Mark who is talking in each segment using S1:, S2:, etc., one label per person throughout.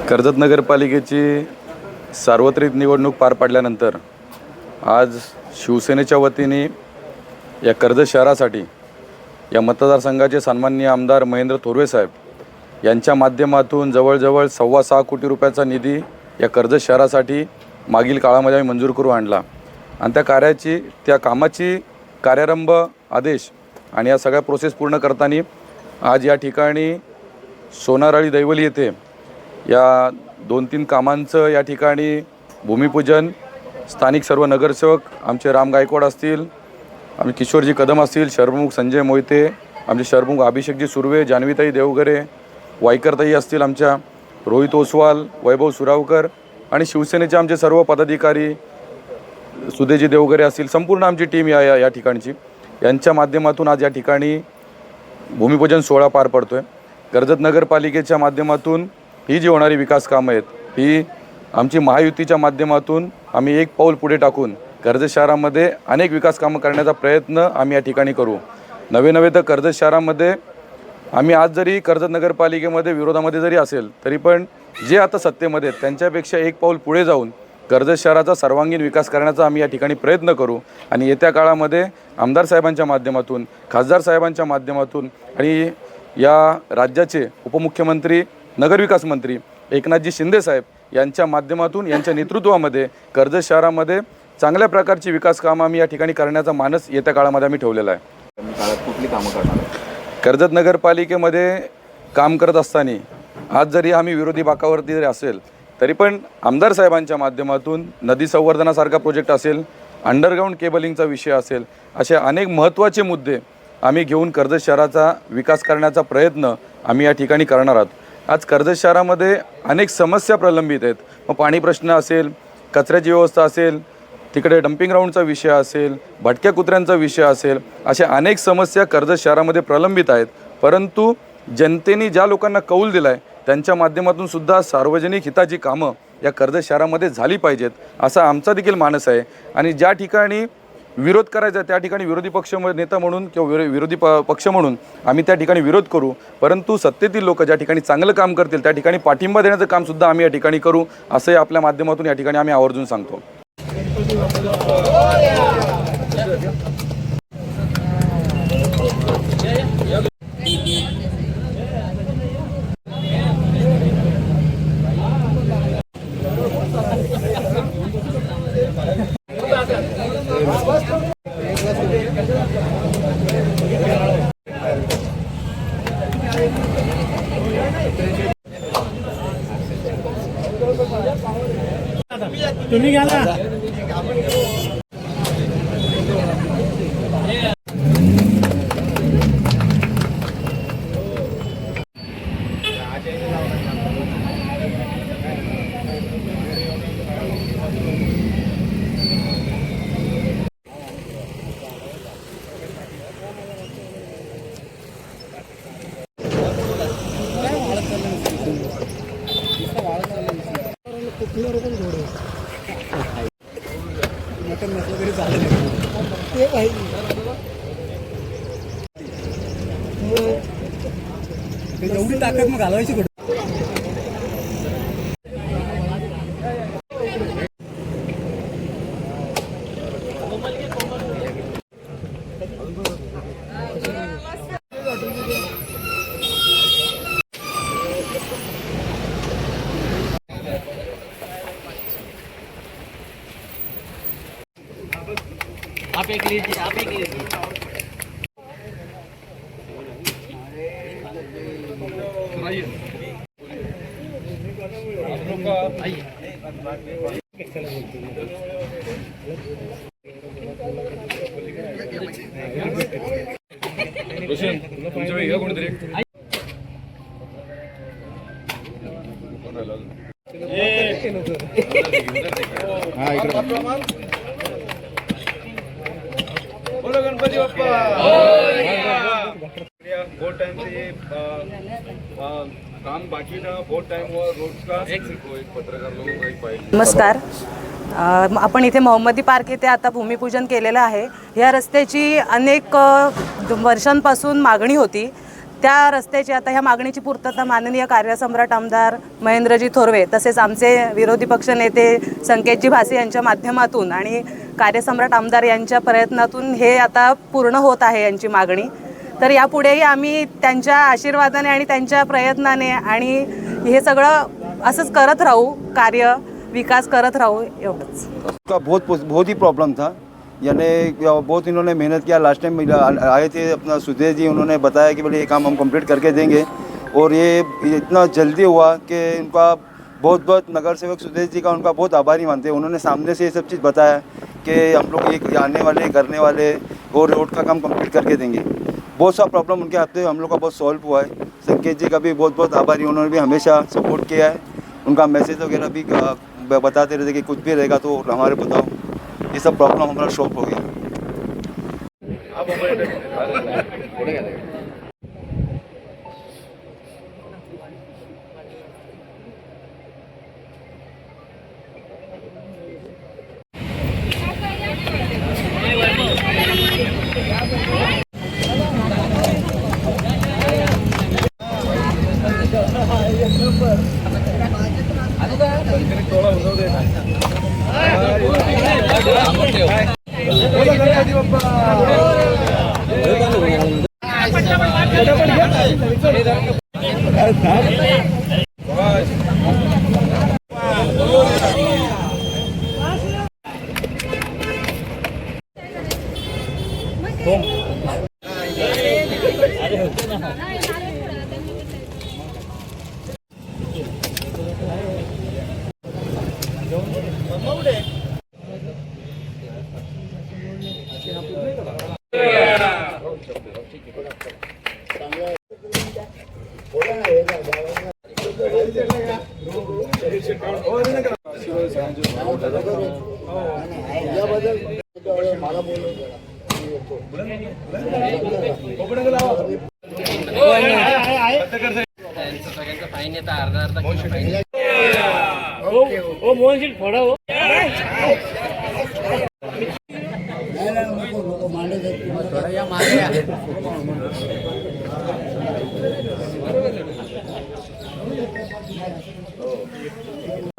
S1: कर्जत नगरपालिकेची सार्वत्रिक निवडणूक पार पडल्यानंतर आज शिवसेनेच्या वतीने या कर्जत शहरासाठी या मतदारसंघाचे सन्माननीय आमदार महेंद्र थोरवे साहेब यांच्या माध्यमातून जवळजवळ 6.25 कोटी रुपयाचा निधी या कर्जत शहरासाठी मागील काळामध्ये आम्ही मंजूर करून आणला आणि त्या कामाची कार्यारंभ आदेश आणि या सगळ्या प्रोसेस पूर्ण करताना आज या ठिकाणी सोनाराळी दैवली येथे या 2-3 कामांचं या ठिकाणी भूमिपूजन स्थानिक सर्व नगरसेवक आमचे राम गायकवाड असतील, आमचे किशोरजी कदम असतील, शहरप्रमुख संजय मोहिते, आमचे शहरप्रमुख अभिषेकजी सुर्वे, जान्हवीताई देवगरे, वायकरताई असतील, आमच्या रोहित ओसवाल, वैभव सुरावकर आणि शिवसेनेचे आमचे सर्व पदाधिकारी सुदेजी देवगरे असतील, संपूर्ण आमची टीम या ठिकाणची यांच्या माध्यमातून आज या ठिकाणी भूमिपूजन सोहळा पार पडतोय। कर्जत नगरपालिकेच्या माध्यमातून ही जी होणारी विकास कामं आहेत ही आमची महायुतीच्या माध्यमातून आम्ही एक पाऊल पुढे टाकून कर्जत शहरामध्ये अनेक विकास कामं करण्याचा प्रयत्न आम्ही या ठिकाणी करू। नवे तर कर्जत शहरामध्ये आम्ही आज जरी कर्जत नगरपालिकेमध्ये विरोधामध्ये जरी असेल तरी पण जे आता सत्तेमध्ये आहेत त्यांच्यापेक्षा एक पाऊल पुढे जाऊन कर्जत शहराचा सर्वांगीण विकास करण्याचा आम्ही या ठिकाणी प्रयत्न करू आणि येत्या काळामध्ये आमदार साहेबांच्या माध्यमातून, खासदार साहेबांच्या माध्यमातून आणि या राज्याचे उपमुख्यमंत्री, नगरविकास मंत्री एकनाथजी शिंदे साहेब यांच्या माध्यमातून यांच्या नेतृत्वामध्ये कर्जत शहरामध्ये चांगल्या प्रकारची विकास कामं आम्ही या ठिकाणी करण्याचा मानस येत्या काळामध्ये आम्ही ठेवलेला आहे।
S2: काळात कुठली कामं करणार?
S1: कर्जत नगरपालिकेमध्ये काम करत असताना आज जरी आम्ही विरोधी बाकावरती जरी असेल तरी पण आमदार साहेबांच्या माध्यमातून नदी संवर्धनासारखा प्रोजेक्ट असेल, अंडरग्राऊंड केबलिंगचा विषय असेल, असे अनेक महत्त्वाचे मुद्दे आम्ही घेऊन कर्जत शहराचा विकास करण्याचा प्रयत्न आम्ही या ठिकाणी करणार आहोत। आज कर्जत शहरामध्ये अनेक समस्या प्रलंबित आहेत, मग पाणी प्रश्न असेल, कचऱ्याची व्यवस्था असेल, तिकडे डम्पिंग ग्राउंडचा विषय असेल, भटक्या कुत्र्यांचा विषय असेल, अशा अनेक समस्या कर्जत शहरामध्ये प्रलंबित आहेत। परंतु जनतेने ज्या लोकांना कौल दिला आहे त्यांच्या माध्यमातून सुद्धा सार्वजनिक हिताची कामं या कर्जत शहरामध्ये झाली पाहिजेत असा आमचा देखील मानस आहे आणि ज्या ठिकाणी विरोध करायचा त्या ठिकाणी विरोधी पक्ष नेता म्हणून किंवा विरोधी पक्ष म्हणून आम्ही त्या ठिकाणी विरोध करू, परंतु सत्तेतील लोक ज्या ठिकाणी चांगलं काम करतील त्या ठिकाणी पाठिंबा देण्याचं कामसुद्धा आम्ही या ठिकाणी करू असंही आपल्या माध्यमातून या ठिकाणी आम्ही आवर्जून सांगतो।
S3: तुम्ही घ्या ना। एवढी ताकद मग घालवायची कुठे?
S4: आप एक लीजिए, आप एक लीजिए। आइए।
S2: बोलो गणपती बाप्पा बहुत टाइम से ये काम बाकी था, बहुत टाइम हुआ रोड का। एक पत्रकार लोगों का एक पाहिजे।
S5: नमस्कार. आपण इथे मोहम्मदी पार्क येथे आता भूमिपूजन केलेलं आहे. या रस्त्याची अनेक वर्षांपासून मागणी होती. त्या रस्त्याची आता ह्या मागणीची पूर्तता माननीय कार्यसम्राट आमदार महेंद्रजी थोरवे तसेच आमचे विरोधी पक्ष नेते संकेतजी भासे यांच्या माध्यमातून आणि कार्यसम्राट आमदार यांच्या प्रयत्नातून हे आता पूर्ण होत आहे यांची मागणी. तर यापुढेही आम्ही त्यांच्या आशीर्वादाने आणि त्यांच्या प्रयत्नाने आणि हे सगळं असंच करत राहू, कार्य विकास करत राहू एवढंच.
S6: का बहुत ही प्रॉब्लम था, यानी बहुत इन्होंने मेहनत किया. लास्ट टाइम आए थे अपना सुदेश जी, उन्होंने बताया कि बोले ये काम हम कंप्लीट करके देंगे और ये इतना जल्दी हुआ कि उनका बहुत बहुत नगर सेवक सुदेश जी का उनका बहुत आभारी मानते हैं. उन्होंने सामने से ये सब चीज़ बताया कि हम लोग ये आने वाले करने वाले और रोड का काम कंप्लीट करके देंगे. बहुत सा प्रॉब्लम उनके हाथ से हम लोग का बहुत सॉल्व हुआ है. संकेत जी का भी बहुत बहुत आभारी, उन्होंने भी हमेशा सपोर्ट किया है. उनका मैसेज वगैरह भी बताते रहते कि कुछ भी रहेगा तो हमारे बताओ. ये सब प्रॉब्लम हमारा सॉल्व हो गया.
S4: फाईन येतं अर्धा फाईन.
S3: ओ मोहन शेठ थोडा हो.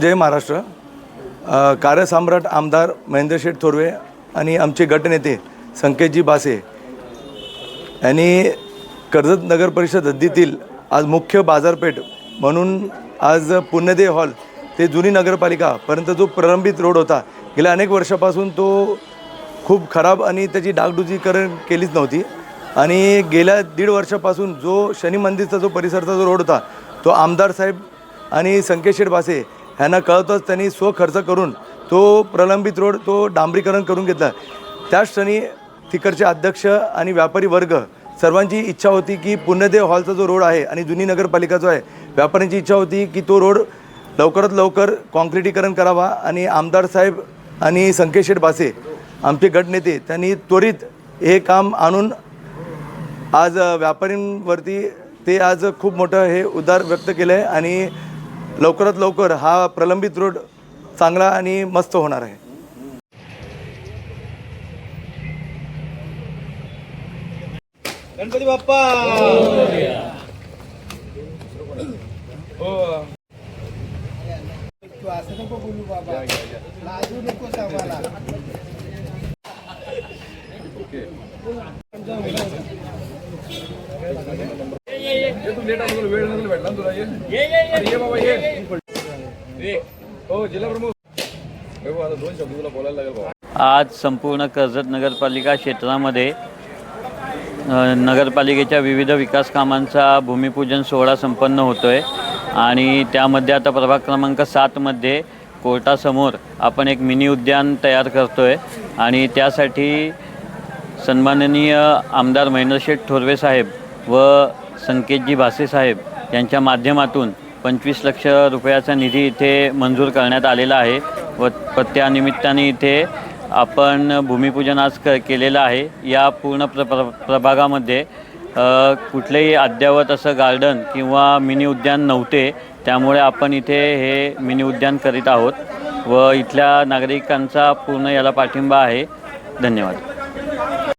S7: जय महाराष्ट्र. कार्यसम्राट आमदार महेंद्र शेठ थोरवे आणि आमचे गटनेते संकेतजी भासे यांनी कर्जत नगर परिषद हद्दीतील आज मुख्य बाजारपेठ म्हणून आज पुण्यदेव हॉल ते जुनी नगरपालिकापर्यंत जो प्रलंबित रोड होता, गेल्या अनेक वर्षापासून तो खूप खराब आणि त्याची डागडुजीकरण केलीच नव्हती. आणि गेल्या 1.5 वर्षापासून जो शनी मंदिरचा जो परिसरचा जो रोड होता तो आमदार साहेब आणि संकेत शेठ भासे ह्यांना कळतच त्यांनी स्वखर्च करून तो प्रलंबित रोड तो डांबरीकरण करून घेतला. त्याच क्षणी तिकडचे अध्यक्ष आणि व्यापारी वर्ग सर्वांची इच्छा होती की पुण्यदेव हॉलचा जो रोड आहे आणि जुनी नगरपालिका जो आहे, व्यापाऱ्यांची इच्छा होती की तो रोड लवकरात लवकर कॉन्क्रिटीकरण करावा. आणि आमदार साहेब आणि संकेत शेठ भासे आमचे गटनेते त्यांनी त्वरित हे काम आणून आज व्यापाऱ्यांवरती ते आज खूप मोठं हे उद्गार व्यक्त केलं आहे आणि लवकरात लवकर हा प्रलंबित रोड चांगला आणि मस्त होणार आहे.
S2: गणपती बाप्पा
S3: असं नको बोलू बाबा, लाजू नकोस आम्हाला.
S4: आज संपूर्ण कर्जत नगरपालिका क्षेत्रामध्ये नगरपालिकेच्या विविध विकास कामांचा भूमिपूजन सोहळा संपन्न होतो आहे. आणि त्यामध्ये आता प्रभाग क्रमांक 7मध्ये कोर्टासमोर आपण एक मिनी उद्यान तयार करतो आहे आणि त्यासाठी सन्माननीय आमदार महेंद्रशेठ थोरवे साहेब व संकेतजी भासे साहेब यांच्या माध्यमातून 25 लाख रुपयाचा निधी इथे मंजूर करण्यात आलेला आहे व त्यानिमित्ताने इथे आपण भूमिपूजन आज केलेलं आहे. या पूर्ण प्रभागामध्ये कुठलेही अद्ययावत असं गार्डन किंवा मिनी उद्यान नव्हते, त्यामुळे आपण इथे हे मिनी उद्यान करीत आहोत व इथल्या नागरिकांचा पूर्ण याला पाठिंबा आहे. धन्यवाद.